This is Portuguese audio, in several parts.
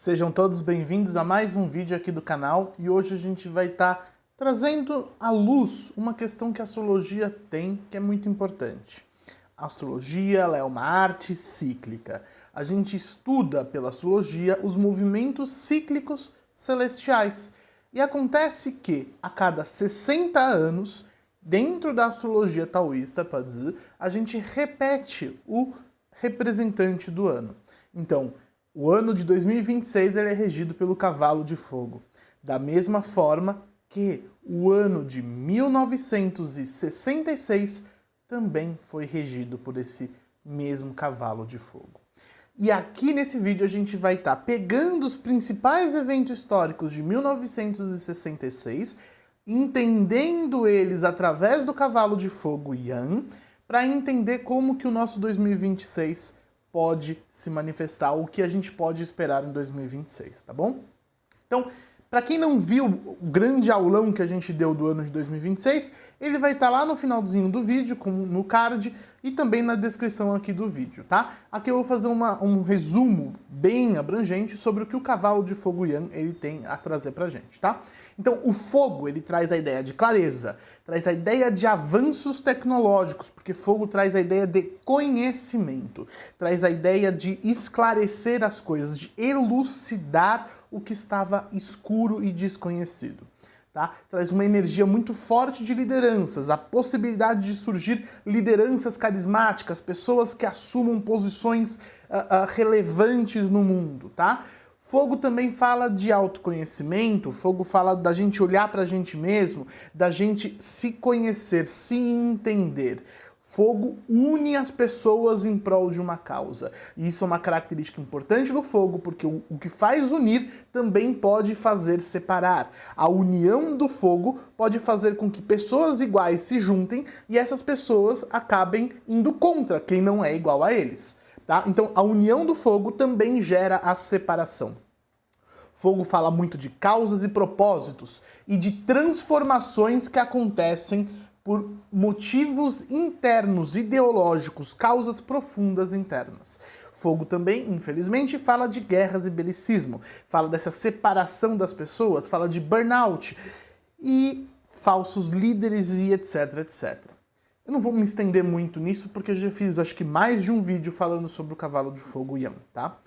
Sejam todos bem-vindos a mais um vídeo aqui do canal e hoje a gente vai estar trazendo à luz uma questão que a astrologia tem que é muito importante. A astrologia ela é uma arte cíclica. A gente estuda pela astrologia os movimentos cíclicos celestiais e acontece que a cada 60 anos, dentro da astrologia taoísta, pode dizer, a gente repete o representante do ano. Então, o ano de 2026 ele é regido pelo cavalo de fogo. Da mesma forma que o ano de 1966 também foi regido por esse mesmo cavalo de fogo. E aqui nesse vídeo a gente vai estar pegando os principais eventos históricos de 1966, entendendo eles através do cavalo de fogo Yan, para entender como que o nosso 2026 pode se manifestar, o que a gente pode esperar em 2026, tá bom? Então, para quem não viu o grande aulão que a gente deu do ano de 2026, ele vai estar lá no finalzinho do vídeo, no card, e também na descrição aqui do vídeo, tá? Aqui eu vou fazer um resumo bem abrangente sobre o que o cavalo de fogo Yan ele tem a trazer pra gente, tá? Então, o fogo, ele traz a ideia de clareza, traz a ideia de avanços tecnológicos, porque fogo traz a ideia de conhecimento, traz a ideia de esclarecer as coisas, de elucidar o que estava escuro e desconhecido. Tá? Traz uma energia muito forte de lideranças, a possibilidade de surgir lideranças carismáticas, pessoas que assumam posições relevantes no mundo, tá? Fogo também fala de autoconhecimento, fogo fala da gente olhar para a gente mesmo, da gente se conhecer, se entender. Fogo une as pessoas em prol de uma causa. E isso é uma característica importante do fogo, porque o que faz unir também pode fazer separar. A união do fogo pode fazer com que pessoas iguais se juntem e essas pessoas acabem indo contra quem não é igual a eles. Tá? Então, a união do fogo também gera a separação. Fogo fala muito de causas e propósitos e de transformações que acontecem por motivos internos, ideológicos, causas profundas internas. Fogo também, infelizmente, fala de guerras e belicismo, fala dessa separação das pessoas, fala de burnout e falsos líderes e etc, etc. Eu não vou me estender muito nisso porque eu já fiz, acho que mais de um vídeo falando sobre o cavalo de fogo Yan, tá?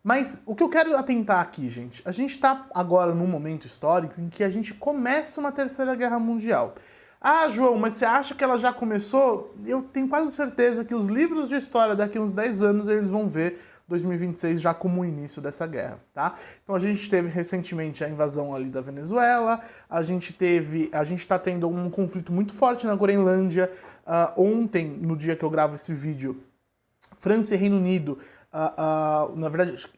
Mas o que eu quero atentar aqui, gente, a gente está agora num momento histórico em que a gente começa uma terceira guerra mundial. Ah, João, mas você acha que ela já começou? Eu tenho quase certeza que os livros de história daqui a uns 10 anos eles vão ver 2026 já como o início dessa guerra, tá? Então a gente teve recentemente a invasão ali da Venezuela, a gente está tendo um conflito muito forte na Groenlândia. Ontem, no dia que eu gravo esse vídeo, França e Reino Unido, na verdade,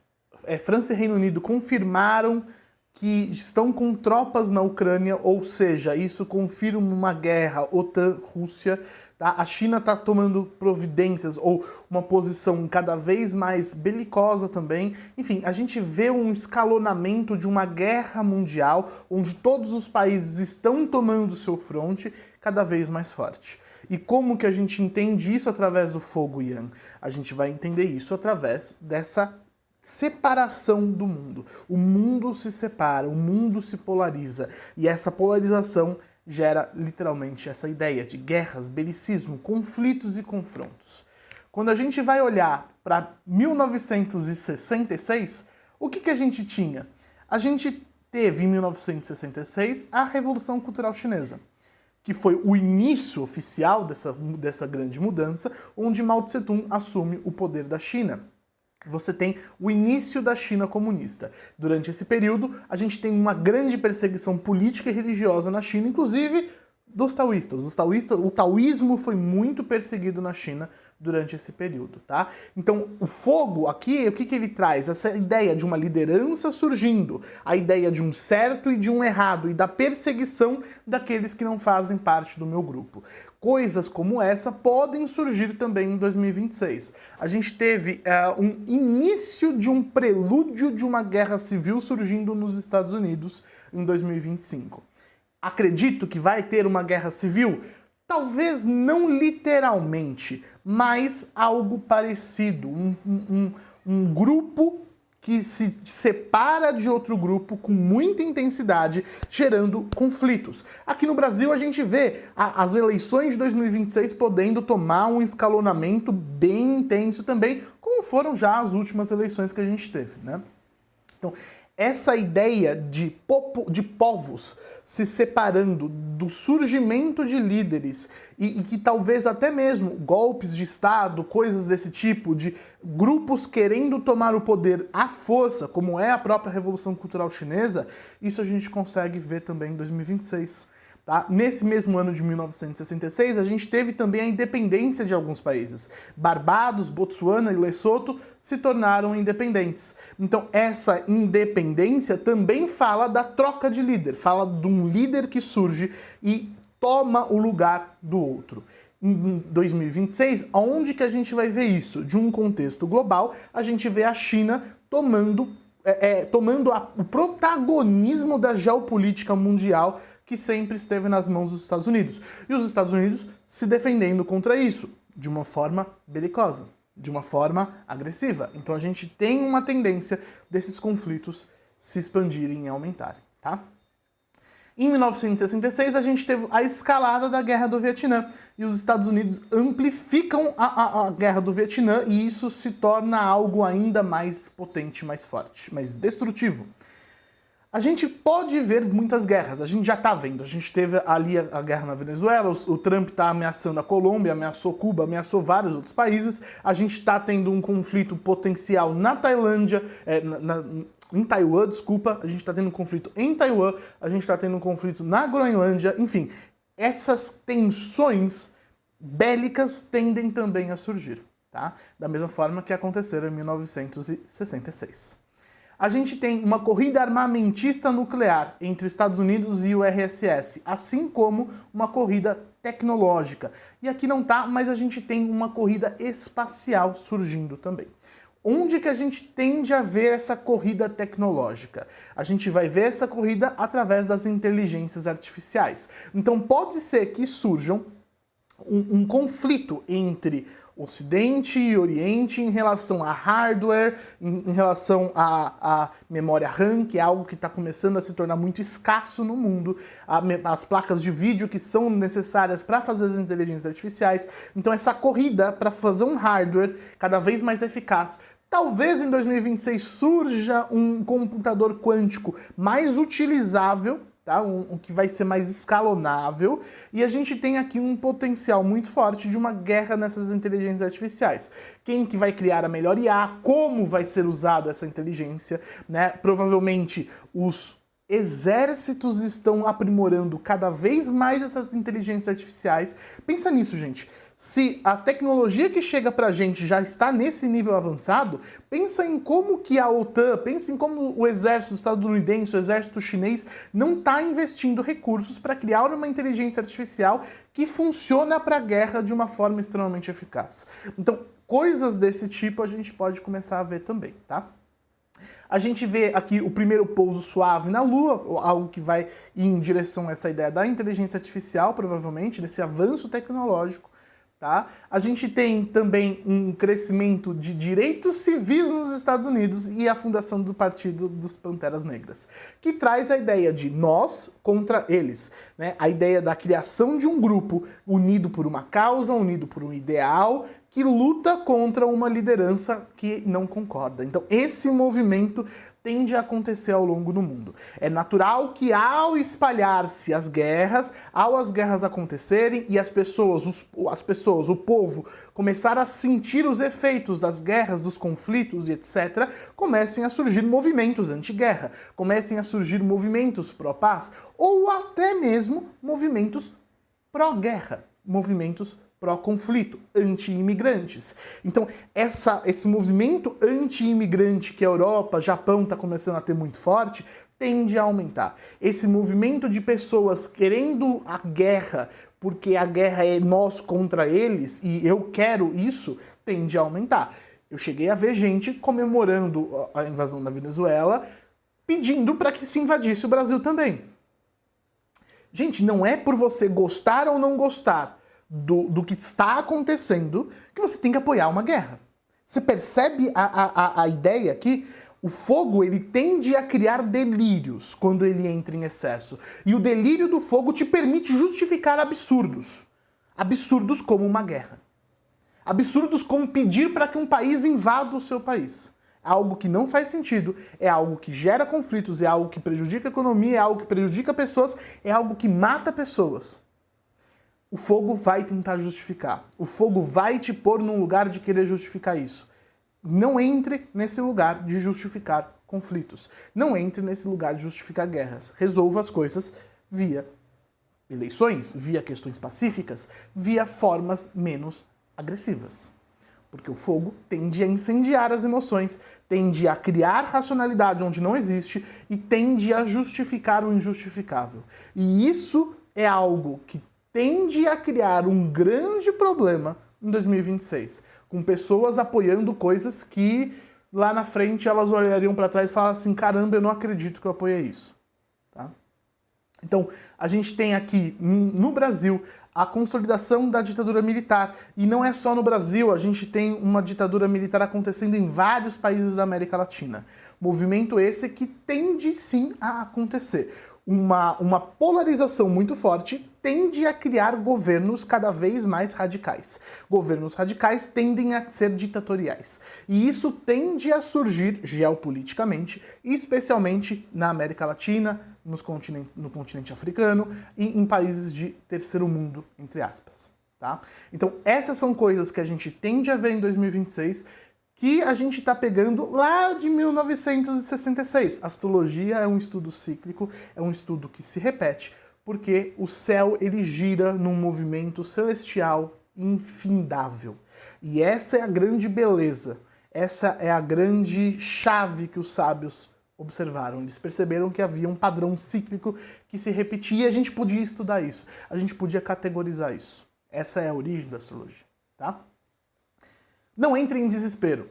França e Reino Unido confirmaram que estão com tropas na Ucrânia, ou seja, isso confirma uma guerra OTAN-Rússia. Tá? A China está tomando providências ou uma posição cada vez mais belicosa também. Enfim, a gente vê um escalonamento de uma guerra mundial, onde todos os países estão tomando seu fronte cada vez mais forte. E como que a gente entende isso através do fogo Yan? A gente vai entender isso através dessa separação do mundo. O mundo se separa, o mundo se polariza, e essa polarização gera literalmente essa ideia de guerras, belicismo, conflitos e confrontos. Quando a gente vai olhar para 1966, o que a gente tinha? A gente teve em 1966 a Revolução Cultural Chinesa, que foi o início oficial dessa grande mudança, onde Mao Tse-tung assume o poder da China. Você tem o início da China comunista. Durante esse período, a gente tem uma grande perseguição política e religiosa na China, inclusive dos taoístas. O taoísmo foi muito perseguido na China durante esse período, tá? Então, o fogo aqui, o que ele traz? Essa ideia de uma liderança surgindo, a ideia de um certo e de um errado, e da perseguição daqueles que não fazem parte do meu grupo. Coisas como essa podem surgir também em 2026. A gente teve um início de um prelúdio de uma guerra civil surgindo nos Estados Unidos em 2025. Acredito que vai ter uma guerra civil? Talvez não literalmente, mas algo parecido. Um grupo que se separa de outro grupo com muita intensidade, gerando conflitos. Aqui no Brasil a gente vê as eleições de 2026 podendo tomar um escalonamento bem intenso também, como foram já as últimas eleições que a gente teve, né? Então, essa ideia de povos se separando do surgimento de líderes e que talvez até mesmo golpes de Estado, coisas desse tipo, de grupos querendo tomar o poder à força, como é a própria Revolução Cultural Chinesa, isso a gente consegue ver também em 2026. Tá? Nesse mesmo ano de 1966, a gente teve também a independência de alguns países. Barbados, Botsuana e Lesoto se tornaram independentes. Então, essa independência também fala da troca de líder, fala de um líder que surge e toma o lugar do outro. Em 2026, onde que a gente vai ver isso? De um contexto global, a gente vê a China tomando o protagonismo da geopolítica mundial que sempre esteve nas mãos dos Estados Unidos. E os Estados Unidos se defendendo contra isso, de uma forma belicosa, de uma forma agressiva. Então a gente tem uma tendência desses conflitos se expandirem e aumentarem, tá? Em 1966, a gente teve a escalada da Guerra do Vietnã, e os Estados Unidos amplificam a Guerra do Vietnã, e isso se torna algo ainda mais potente, mais forte, mais destrutivo. A gente pode ver muitas guerras, a gente já está vendo. A gente teve ali a guerra na Venezuela, o Trump está ameaçando a Colômbia, ameaçou Cuba, ameaçou vários outros países. A gente está tendo um conflito potencial na Tailândia, em Taiwan, desculpa. A gente está tendo um conflito em Taiwan, a gente está tendo um conflito na Groenlândia. Enfim, essas tensões bélicas tendem também a surgir, tá? Da mesma forma que aconteceram em 1966. A gente tem uma corrida armamentista nuclear entre Estados Unidos e o URSS, assim como uma corrida tecnológica. E aqui não tá, mas a gente tem uma corrida espacial surgindo também. Onde que a gente tende a ver essa corrida tecnológica? A gente vai ver essa corrida através das inteligências artificiais. Então pode ser que surjam um conflito entre Ocidente e Oriente em relação a hardware, em relação a memória RAM, que é algo que está começando a se tornar muito escasso no mundo, as placas de vídeo que são necessárias para fazer as inteligências artificiais. Então essa corrida para fazer um hardware cada vez mais eficaz. Talvez em 2026 surja um computador quântico mais utilizável, tá? Um que vai ser mais escalonável, e a gente tem aqui um potencial muito forte de uma guerra nessas inteligências artificiais. Quem que vai criar a melhor IA, como vai ser usada essa inteligência, né? Provavelmente os exércitos estão aprimorando cada vez mais essas inteligências artificiais. Pensa nisso, gente. Se a tecnologia que chega pra gente já está nesse nível avançado, pensa em como que a OTAN, pensa em como o exército estadunidense, o exército chinês não está investindo recursos para criar uma inteligência artificial que funciona para a guerra de uma forma extremamente eficaz. Então, coisas desse tipo a gente pode começar a ver também, tá? A gente vê aqui o primeiro pouso suave na Lua, algo que vai em direção a essa ideia da inteligência artificial, provavelmente, desse avanço tecnológico. Tá? A gente tem também um crescimento de direitos civis nos Estados Unidos e a fundação do Partido dos Panteras Negras, que traz a ideia de nós contra eles, né? A ideia da criação de um grupo unido por uma causa, unido por um ideal, que luta contra uma liderança que não concorda. Então esse movimento tende a acontecer ao longo do mundo. É natural que ao espalhar-se as guerras, ao as guerras acontecerem e as pessoas, o povo, começar a sentir os efeitos das guerras, dos conflitos e etc., comecem a surgir movimentos anti-guerra, comecem a surgir movimentos pró-paz ou até mesmo movimentos pró-guerra, movimentos pró-conflito, anti-imigrantes. Então, esse movimento anti-imigrante que a Europa, Japão está começando a ter muito forte, tende a aumentar. Esse movimento de pessoas querendo a guerra, porque a guerra é nós contra eles e eu quero isso, tende a aumentar. Eu cheguei a ver gente comemorando a invasão da Venezuela, pedindo para que se invadisse o Brasil também. Gente, não é por você gostar ou não gostar do que está acontecendo que você tem que apoiar uma guerra. Você percebe a ideia aqui? O fogo, ele tende a criar delírios quando ele entra em excesso. E o delírio do fogo te permite justificar absurdos. Absurdos como uma guerra. Absurdos como pedir para que um país invada o seu país. É algo que não faz sentido, é algo que gera conflitos, é algo que prejudica a economia, é algo que prejudica pessoas, é algo que mata pessoas. O fogo vai tentar justificar. O fogo vai te pôr num lugar de querer justificar isso. Não entre nesse lugar de justificar conflitos. Não entre nesse lugar de justificar guerras. Resolva as coisas via eleições, via questões pacíficas, via formas menos agressivas. Porque o fogo tende a incendiar as emoções, tende a criar racionalidade onde não existe e tende a justificar o injustificável. E isso é algo que tende a criar um grande problema em 2026, com pessoas apoiando coisas que lá na frente elas olhariam para trás e falariam assim, caramba, eu não acredito que eu apoiei isso. Tá? Então, a gente tem aqui no Brasil a consolidação da ditadura militar. E não é só no Brasil, a gente tem uma ditadura militar acontecendo em vários países da América Latina. Movimento esse que tende sim a acontecer. Uma polarização muito forte tende a criar governos cada vez mais radicais. Governos radicais tendem a ser ditatoriais. E isso tende a surgir geopoliticamente, especialmente na América Latina, no continente africano e em países de terceiro mundo, entre aspas. Tá? Então essas são coisas que a gente tende a ver em 2026, que a gente está pegando lá de 1966. Astrologia é um estudo cíclico, é um estudo que se repete, porque o céu ele gira num movimento celestial infindável. E essa é a grande beleza, essa é a grande chave que os sábios observaram. Eles perceberam que havia um padrão cíclico que se repetia e a gente podia estudar isso, a gente podia categorizar isso. Essa é a origem da astrologia, tá? Não entre em desespero.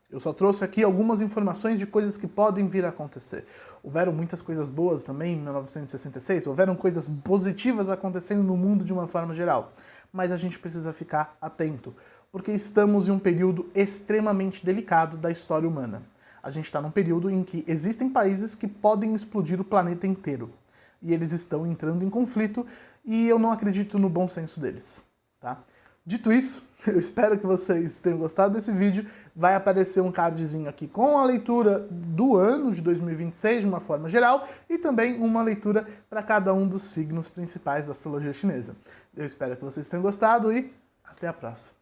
Eu só trouxe aqui algumas informações de coisas que podem vir a acontecer. Houveram muitas coisas boas também em 1966, houveram coisas positivas acontecendo no mundo de uma forma geral. Mas a gente precisa ficar atento, porque estamos em um período extremamente delicado da história humana. A gente está num período em que existem países que podem explodir o planeta inteiro. E eles estão entrando em conflito e eu não acredito no bom senso deles, tá? Dito isso, eu espero que vocês tenham gostado desse vídeo. Vai aparecer um cardzinho aqui com a leitura do ano de 2026 de uma forma geral e também uma leitura para cada um dos signos principais da astrologia chinesa. Eu espero que vocês tenham gostado e até a próxima.